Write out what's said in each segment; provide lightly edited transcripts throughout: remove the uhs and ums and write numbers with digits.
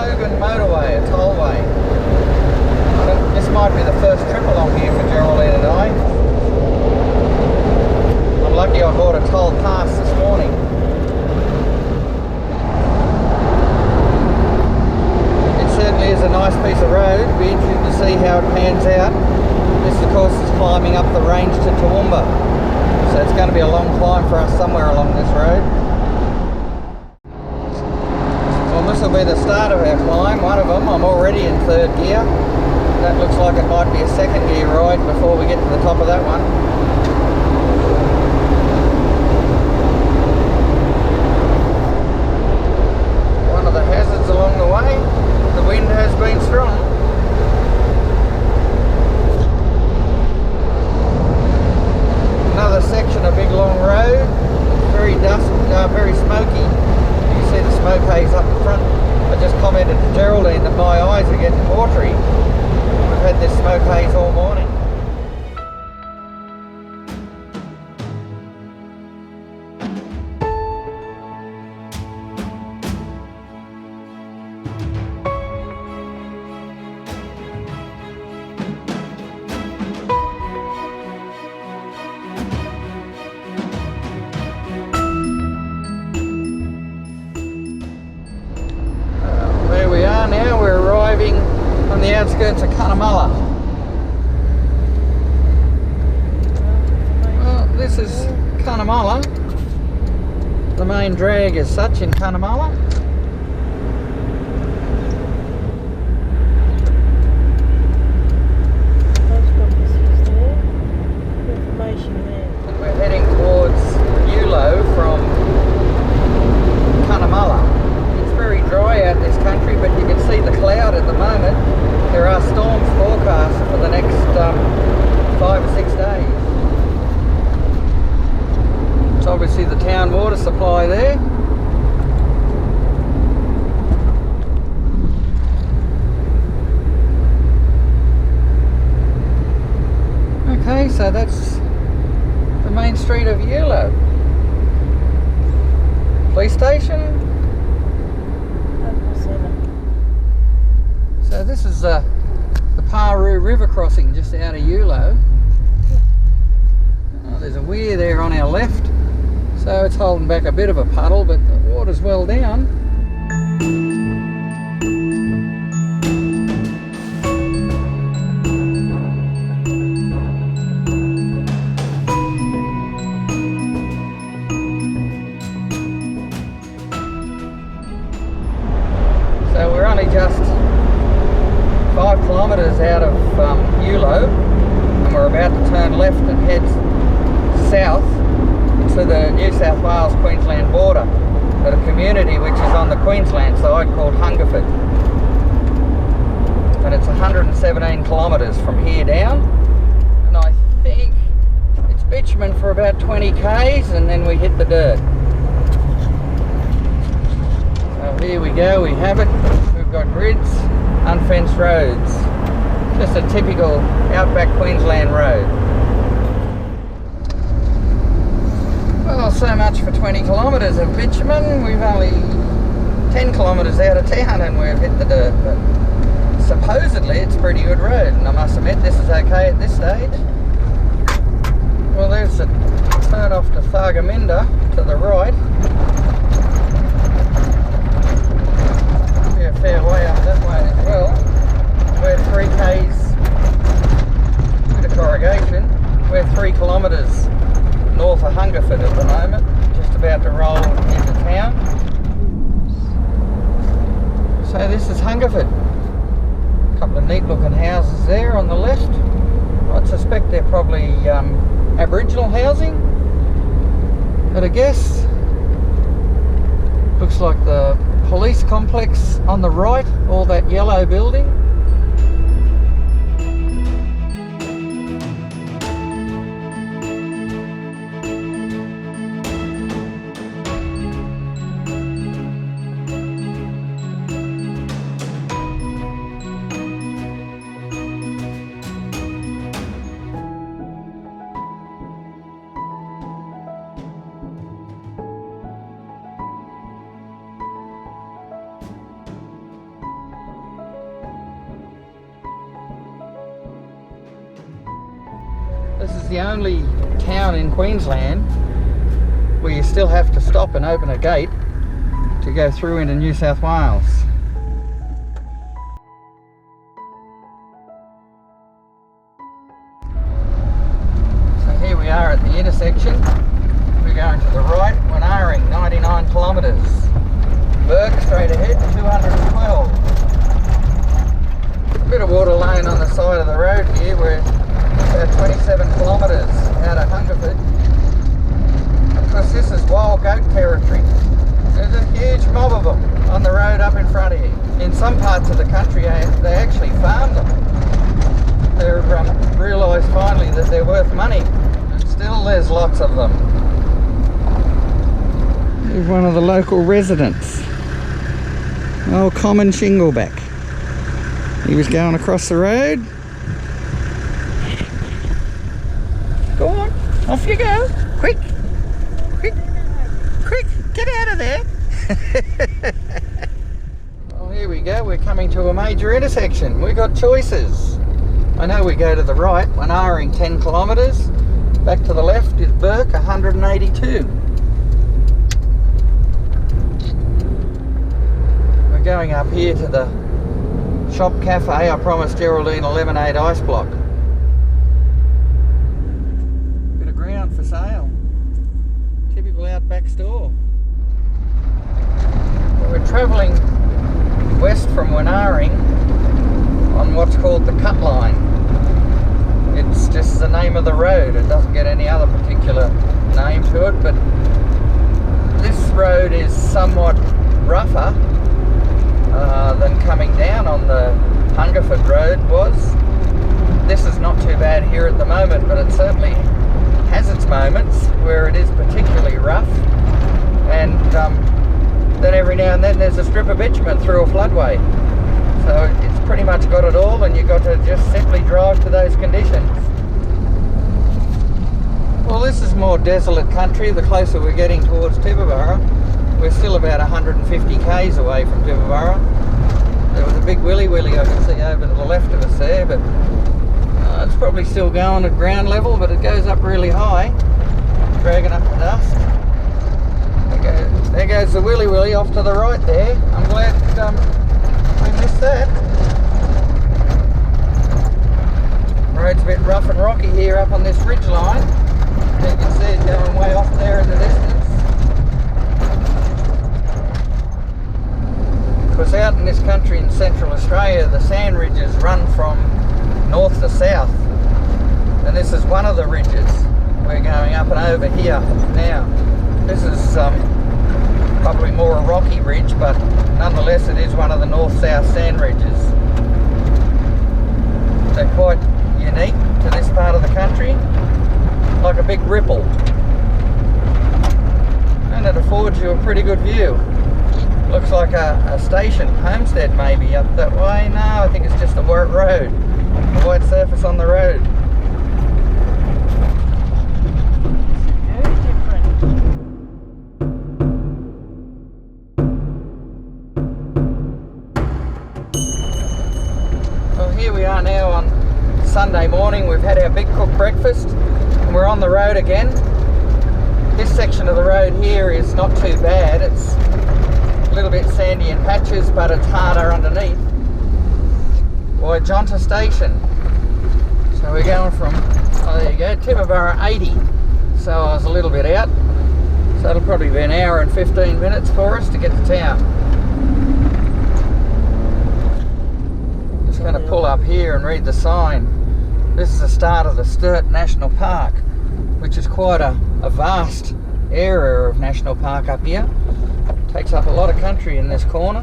Logan motorway, a tollway. This might be the first trip along here for Geraldine and I. I'm lucky I bought a toll pass this morning. It certainly is a nice piece of road. It'll be interesting to see how it pans out. This of course is climbing up the range to Toowoomba. So it's going to be a long climb for us somewhere along this road. Well, this will be the start of our climb, one of them. I'm already in third gear. That looks like it might be a second gear ride before we get to the top of that one. One of the hazards along the way, the wind has been strong. Another section of big long road, very dusty, very smoky. You can see the smoke haze up the front. I just commented to Geraldine that my eyes are getting watery. We've had this smoke haze all morning. Now we're arriving on the outskirts of Cunnamulla. Well, this is Cunnamulla. The main drag as such in Cunnamulla. And we're heading towards Eulo from Cunnamulla. Very dry out this country, but you can see the cloud at the moment. There are storms forecast for the next 5 or 6 days. It's obviously the town water supply there. Okay, so that's the main street of Eulo. Police station. So this is the Paru River crossing just out of Eulo. Oh, there's a weir there on our left, so it's holding back a bit of a puddle, but the water's well down. So we're only just 5 kilometres out of Eulo, and we're about to turn left and head south to the New South Wales-Queensland border at a community which is on the Queensland side called Hungerford. And it's 117 kilometres from here down, and I think it's bitumen for about 20 k's and then we hit the dirt. So here we go, we have it. We've got grids. Unfenced roads. Just a typical outback Queensland road. Well, so much for 20 kilometres of bitumen. We've only 10 kilometres out of town and we've hit the dirt. But supposedly it's a pretty good road, and I must admit this is okay at this stage. Well, there's a turn off to Thargomindah to the right. A fair way up that way as well. We're 3 k's, bit of corrugation. We're 3 kilometres north of Hungerford at the moment, just about to roll into town. So this is Hungerford. A couple of neat looking houses there on the left. I'd suspect they're probably Aboriginal housing, but I guess looks like the police complex on the right, all that yellow building. This is the only town in Queensland where you still have to stop and open a gate to go through into New South Wales. So here we are at the intersection. We're going to the right, Wenaring, 99 kilometres. Burke straight ahead, 212. A bit of water laying on the side of the road here. We're about 27 kilometres out of Hungerford. Of course, this is wild goat territory. There's a huge mob of them on the road up in front of you. In some parts of the country, they actually farm them. They've realised finally that they're worth money, and still there's lots of them. Here's one of the local residents, old Common Shingleback. He was going across the road. Go on, off you go. Quick, quick, quick, get out of there. Well, here we go. We're coming to a major intersection. We've got choices. I know we go to the right, Wenaring 10 kilometres. Back to the left is Burke, 182. We're going up here to the shop cafe. I promised Geraldine a lemonade ice block. Bit of ground for sale. Typical outback store. Well, we're travelling west from Wenaring on what's called the Cut Line. It's just the name of the road. It doesn't get any other particular name to it, but this road is somewhat rougher than coming down on the Hungerford Road was. This is not too bad here at the moment, but it certainly has its moments where it is particularly rough, and then every now and then there's a strip of bitumen through a floodway. So it's pretty much got it all, and you've got to just simply drive to those conditions. Well, this is more desolate country the closer we're getting towards Tibooburra. We're still about 150 k's away from Tibooburra. There was a big willy I can see over to the left of us there, but it's probably still going at ground level, but it goes up really high, dragging up the dust. There goes the willy off to the right there. I'm glad we missed that. Road's a bit rough and rocky here up on this ridge line. You can see it going way off there in the distance. Because out in this country in Central Australia, the sand ridges run from north to south. And this is one of the ridges. We're going up and over here now. This is probably more a rocky ridge, but nonetheless it is one of the north-south sand ridges. They're quite unique to this part of the country, like a big ripple, and it affords you a pretty good view. Looks like a station, homestead maybe up that way. No, I think it's just a white road, a white surface on the road. Here we are now on Sunday morning. We've had our big cook breakfast and we're on the road again. This section of the road here is not too bad. It's a little bit sandy in patches, but it's harder underneath. Waijonta Station. So we're going from, oh there you go, Tibooburra 80. So I was a little bit out. So it'll probably be an hour and 15 minutes for us to get to town. Going to pull up here and read the sign. This is the start of the Sturt National Park, which is quite a vast area of national park up here. Takes up a lot of country in this corner.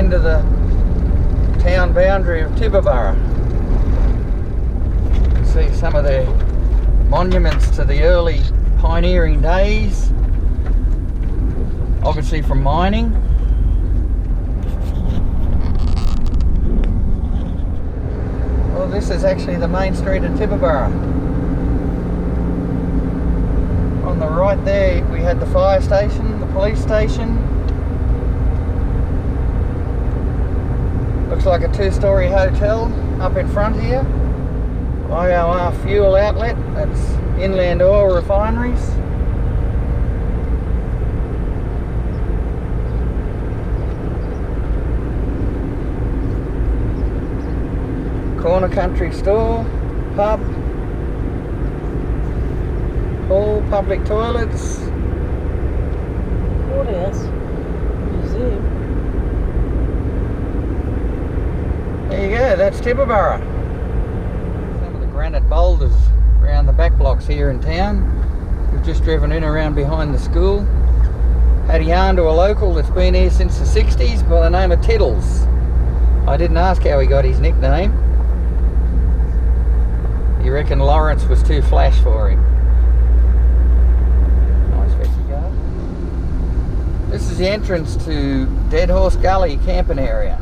into the town boundary of Tibooburra. You can see some of the monuments to the early pioneering days, obviously from mining. Well, this is actually the main street of Tibooburra. On the right there we had the fire station, the police station. Looks like a two-storey hotel up in front here. IOR fuel outlet, that's inland oil refineries. Corner country store, pub, all public toilets. Courthouse, museum. There you go, that's Tibooburra. Some of the granite boulders around the back blocks here in town. We've just driven in around behind the school. Had a yarn to a local that's been here since the 60s by the name of Tiddles. I didn't ask how he got his nickname. He reckoned Lawrence was too flash for him. Nice veggie garden. This is the entrance to Dead Horse Gully camping area.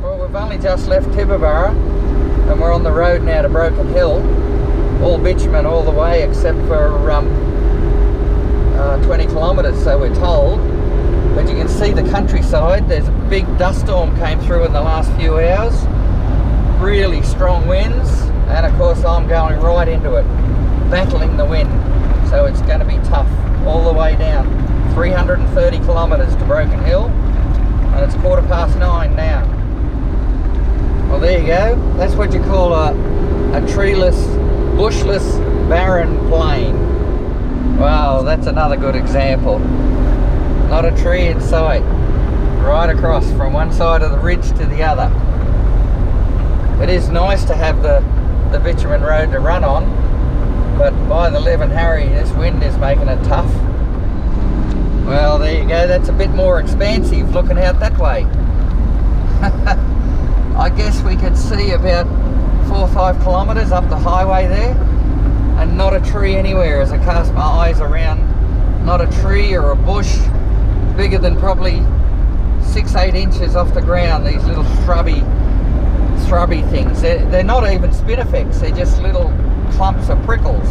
Well, we've only just left Tibooburra and we're on the road now to Broken Hill. All bitumen all the way except for 20 kilometres, so we're told. But you can see the countryside. There's a big dust storm came through in the last few hours. Really strong winds, and of course I'm going right into it, battling the wind. So it's going to be tough all the way down. 330 kilometres to Broken Hill, and it's 9:15 now. Well, there you go. That's what you call a treeless, bushless, barren plain. Wow, that's another good example. Not a tree in sight. Right across from one side of the ridge to the other. It is nice to have the bitumen road to run on, but by the Lev and Harry, this wind is making it tough. Well, there you go. That's a bit more expansive looking out that way. I guess we could see about 4 or 5 kilometres up the highway there, and not a tree anywhere as I cast my eyes around. Not a tree or a bush bigger than probably 6-8 inches off the ground. These little shrubby things. They're not even spinifex, they're just little clumps of prickles.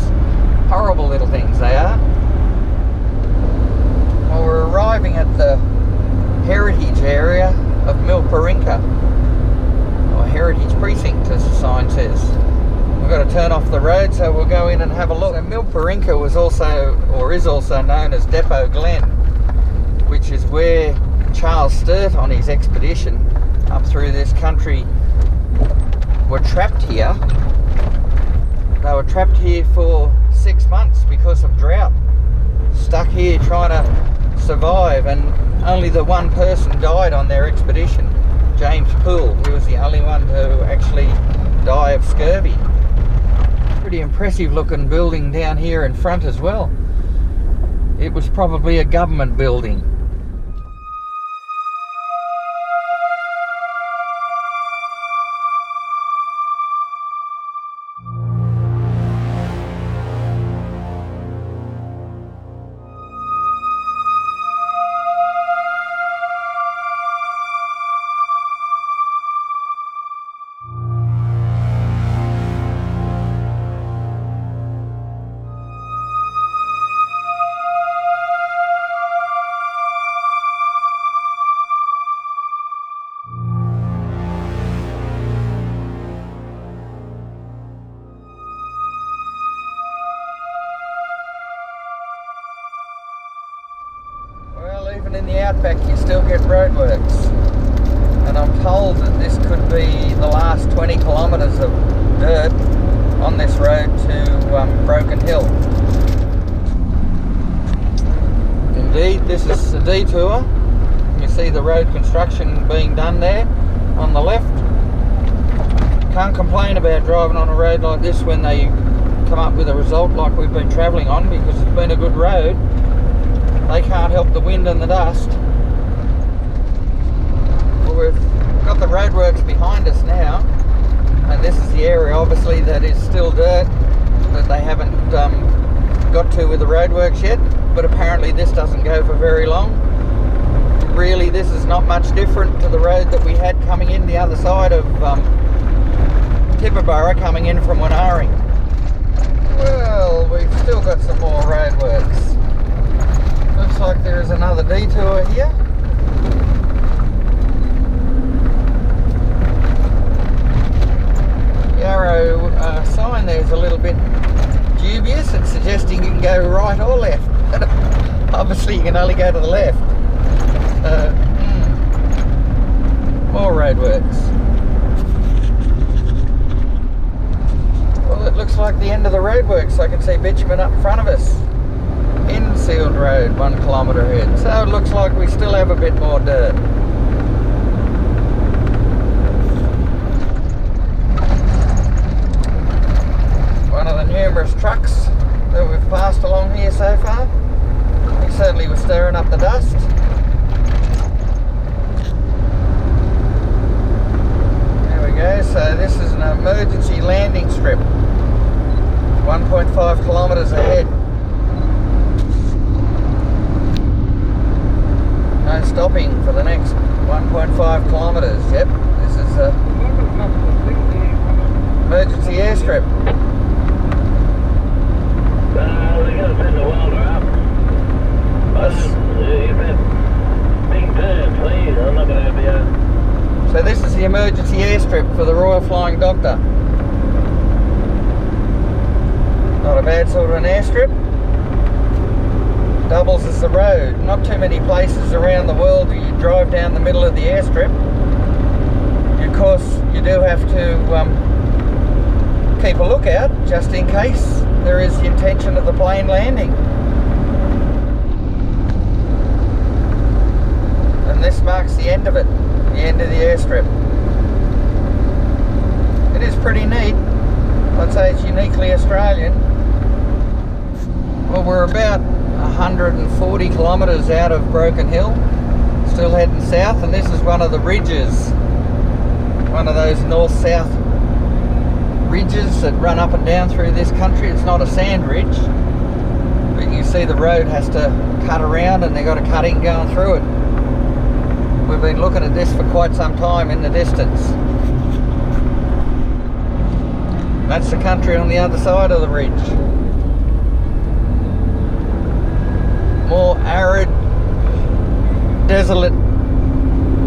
Horrible little things they are. Well, we're arriving at the heritage area of Milparinka, or Heritage Precinct as the sign says. We've got to turn off the road, so we'll go in and have a look. So Milparinka was also, or is also known as Depot Glen, which is where Charles Sturt on his expedition up through this country were trapped here. They were trapped here for 6 months because of drought. Stuck here trying to survive, and only the one person died on their expedition. James Poole, he was the only one to actually die of scurvy. Pretty impressive looking building down here in front as well. It was probably a government building. in the outback you still get roadworks. And I'm told that this could be the last 20 kilometres of dirt on this road to Broken Hill. Indeed, this is a detour. You see the road construction being done there on the left. Can't complain about driving on a road like this when they come up with a result like we've been travelling on, because it's been a good road. They can't help the wind and the dust. Well, we've got the roadworks behind us now, and this is the area obviously that is still dirt that they haven't got to with the roadworks yet, but apparently this doesn't go for very long. Really, this is not much different to the road that we had coming in the other side of Tibooburra, coming in from Wanaring. Well, we've still got some more roadworks. Looks like there is another detour here. The arrow sign there is a little bit dubious. It's suggesting you can go right or left. Obviously you can only go to the left. More roadworks. Well, it looks like the end of the roadworks. I can see bitumen up in front of us. Insealed road, 1 kilometre ahead. So it looks like we still have a bit more dirt. One of the numerous trucks that we've passed along here so far. He certainly was stirring up the dust. There we go. So this is an emergency landing strip. 1.5 kilometres ahead. No stopping for the next 1.5 kilometres. Yep, this is a emergency airstrip. They're going to send the welder up. If that big turn, please, I'm not going to be able. So this is the emergency airstrip for the Royal Flying Doctor. Not a bad sort of an airstrip. Doubles as the road. Not too many places around the world where you drive down the middle of the airstrip. Of course, you do have to keep a lookout just in case there is the intention of the plane landing. And this marks the end of it, the end of the airstrip. It is pretty neat. I'd say it's uniquely Australian. Well, we're about 140 kilometres out of Broken Hill, still heading south, and this is one of the ridges, one of those north-south ridges that run up and down through this country. It's not a sand ridge, but you see the road has to cut around and they've got a cutting going through it. We've been looking at this for quite some time in the distance. That's the country on the other side of the ridge. More arid, desolate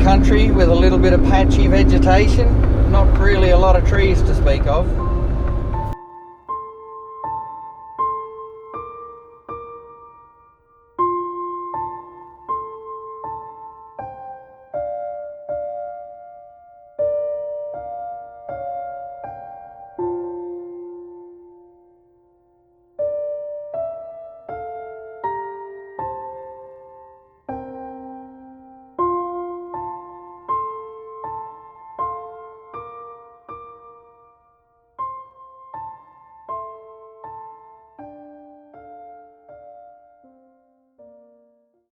country with a little bit of patchy vegetation. Not really a lot of trees to speak of.